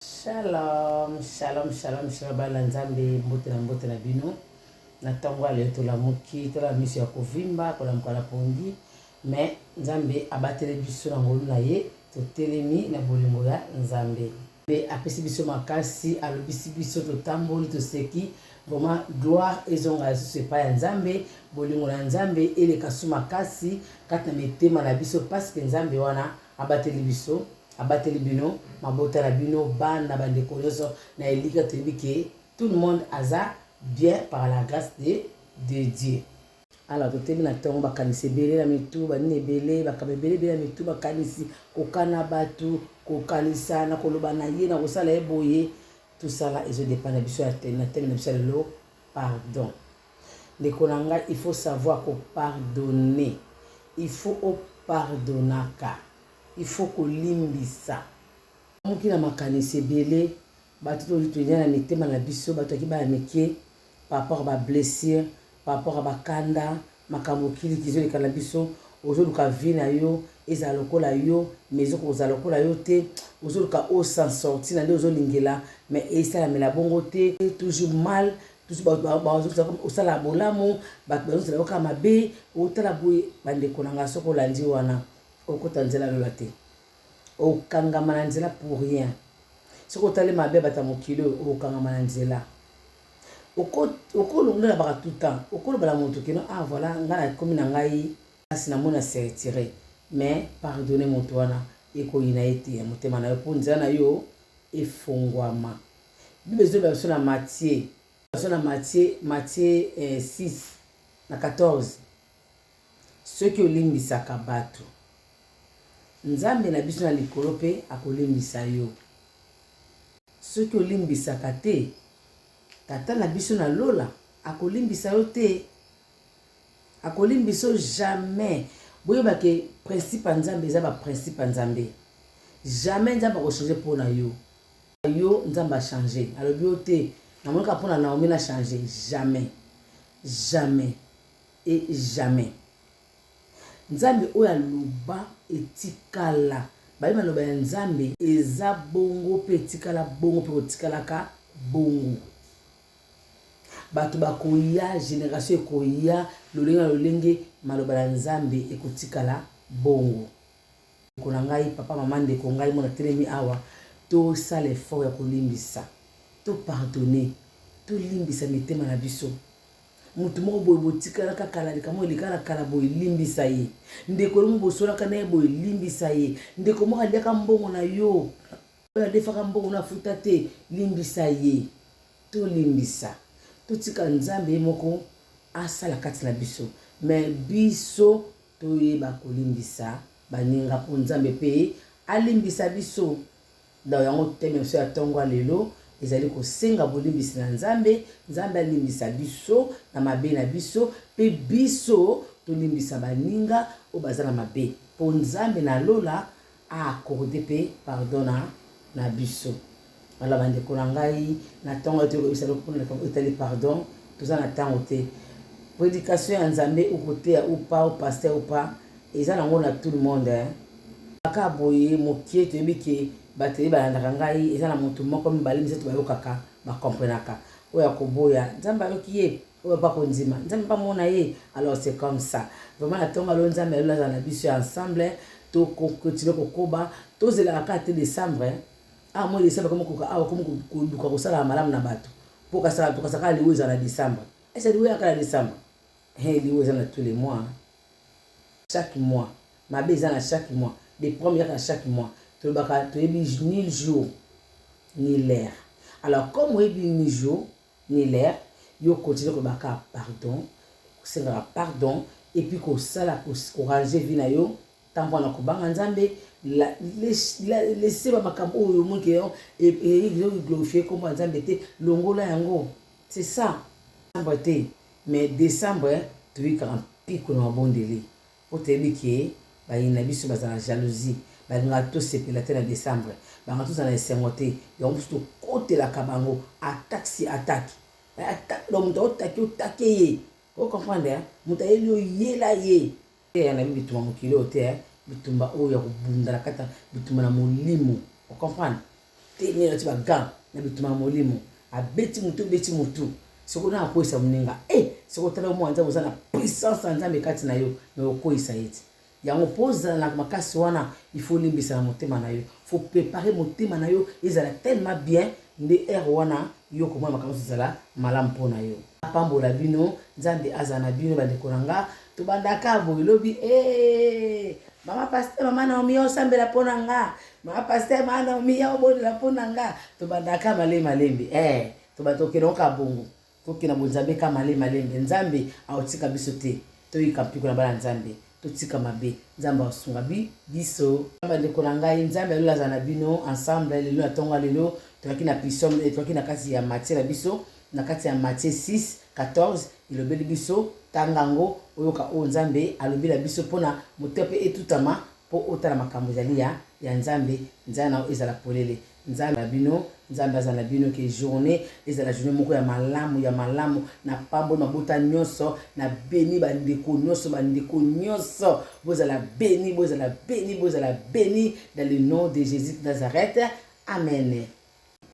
Shalom, shalom, shalom, shalom, bala nzambe, mbote na bino. Na tango ale tola muki, tola misi ya kovimba, kola mkala pongi. Mais nzambe abatele biso na ngolu na ye, to telemi na bolingo ya nzambe. Be apesi biso makasi, alobisi biso to tamboli, to seki. Vraiment, gloire ezonga se pa ya nzambe, bolingo na nzambe, ele kasu makasi, kata metema na biso, parce que nzambe wana abateli biso. Abateli bino, mabota na bino, bana bandeko nyonso na elika toyebi ke tout le monde aza bien par la grâce de Dieu. Alors toteli na ntongo bakanisi ebele na mitu, banini ebele, bakaba ebele na mitu, bakanisi kokana batu, kokanisa na koloba na ye na kosala ye boye, tout ça là ezo dépend na biso ya na teme na biso lelo pardon. Ndeko na ngai, il faut savoir ko pardonner. Il faut pardonnaka. Il faut qu'on limbisa. Moki na makanisi ebele, bato to na mitema na biso, bato ki ba meke par rapport à ba blessure, par rapport à ba kanda, makambo kili kizo le kalabiso, ozo ka vina yo, eza lokola yo, mezo ko za lokola yo te, ozo ka o sans sortir na ozo lingela, mais esa la mela bongo te, toujours mal, toujours ba ozo ka sala bolamu, ba ozo la ka mabe, o tala boye bande konanga soko landi wana. Okota nzela lola te. Okangama na nzela pour rien. Soko tali mabe bata mokilo okangama na nzela. Okolo ngala baka tout temps. Okolo bala moto kino ah voilà ngala komi na ngai asi na mona se retirer. Mais pardonner moto wana eko ina ete ya motema na yo po nzela na yo efongwama. Bible zo ba na Matthieu. Ba na Matthieu 6 na 14. Ceux qui olimbisaka bato nzambe na biso na likolo pe akolimbisa yo. Soki olimbisaka te, tata na biso na lola akolimbisa yo te. Akolimbiso jamais. Boyeba ke principe nzambe eza ba principe nzambe. Jamais nzambe ko changer pour na yo. Yo nzambe a changer. Alobi yo te na moka pour na Naomi na changer jamais. Jamais et jamais. Nzambe oya luba etikala. Bayi maloba ya nzambe eza bongo pe etikala bongo pe otikalaka bongo. Bato bakoya génération ekoya lolenge maloba ya nzambe ekotikala bongo. Kona ngai papa mama ndeko ngai mona telemi awa to sala effort ya kolimbisa. To pardonner. To limbisa mitema na biso. Mutu moko boye botikala kala likamo likala kala boye limbisa ye. Ndeko mo bosola kana ye boye limbisa ye. Ndeko mo aliaka mbongo na yo. Oya defaka mbongo na futa te limbisa ye. To limbisa. To tika nzambe moko asala kati na biso. Mais biso to yeba ko limbisa baninga po nzambe pe alimbisa biso. Da yango teme so ya tongo lelo. Ezali ko senga bolimbisi na nzambe, nzambe alimbisa biso na mabe na biso, pe biso to limbisa baninga o bazana mabe. Po nzambe na lola accordé pe pardonna na biso. Wala bande ko ngai na tongo te ko bisalo ko na etali pardon, toza na tango te. Prédication ya nzambe ou côté ou pas ou pasteur ou pas, ezala ngona tout le monde hein. Aka boye mokie te biki bateli balandaka ngai eza na moto moko mibale misato bayokaka bakomprenaka oya koboya nzambe ayoki ye oyo pa kondima nzambe pa mona ye. Alors c'est comme ça vraiment la tonga lo nzambe alola na biso ensemble to continuer kokoba to zelaka ka te décembre ah moi décembre comme koka ah comme ko sala malamu na bato po ka sala to ka sala liwe za na décembre esa liwe ka na décembre liwe za na tous les mois chaque mois ma beza na chaque mois des premières à chaque mois. Tu ni le jour ni l'air. Alors comme oui ni jour ni l'air, yo continue ko baka pardon, c'est pardon et puis ko sala ko ranger vie na yo tant qu'on a ko banga nzambe laisser ba makambo yo mo ke et glorifier comme nzambe te longola yango. C'est ça. Mais décembre tu vis quand pique no bondeli. Pour te dire que ba ina biso bazana jalousie. Banga to sepela te na décembre. Banga to na sengote. Yo musto kote la kabango attaque si attaque. Attaque donc to attaque ye. Vous comprenez hein? Muta yelo yela ye. Et na bituma mokilo te bitumba o ya kubunda la kata bituma na molimo. Vous comprenez? tenir tu bagan na bituma molimo abeti mutu soko na akoisa muninga soko tala mo anza bozana puissance nzambe kati na yo me okoisa eti yango poza na makasi wana il faut limbisa na motema na yo faut préparer motema na yo ezala tellement bien nde wana yo komona makambo ezala malamu mpona yo apambola bino nzambe azana bino bandeko nanga tobandaka boye lobi mama pasteur mama Naomi osambela mpona nga mama pasteur mama Naomi obonela mpona nga tobandaka malembe tobatokelonka bongo tokena bonzambe ka malembe nzambe aotika biso te toyika mpiko na bala nzambe totika mabe nzambe asunga biso bandeko na ngai nzambe alolaza na bino ensemble lelo na tonga lelo toki na pisom toki na kati ya Matthieu na biso na kati ya Matthieu 6:14 ilobeli biso tangango oyoka o nzambe alobela biso pona motepe etutama po otala makambo ya nzambe nzana ezala polele nzambe bino nzambe azala bino ke journée ezala journée moko ya malamu na pambo mabota nyonso na beni bandeko nyonso bozala beni dans le nom de Jésus de Nazareth amen.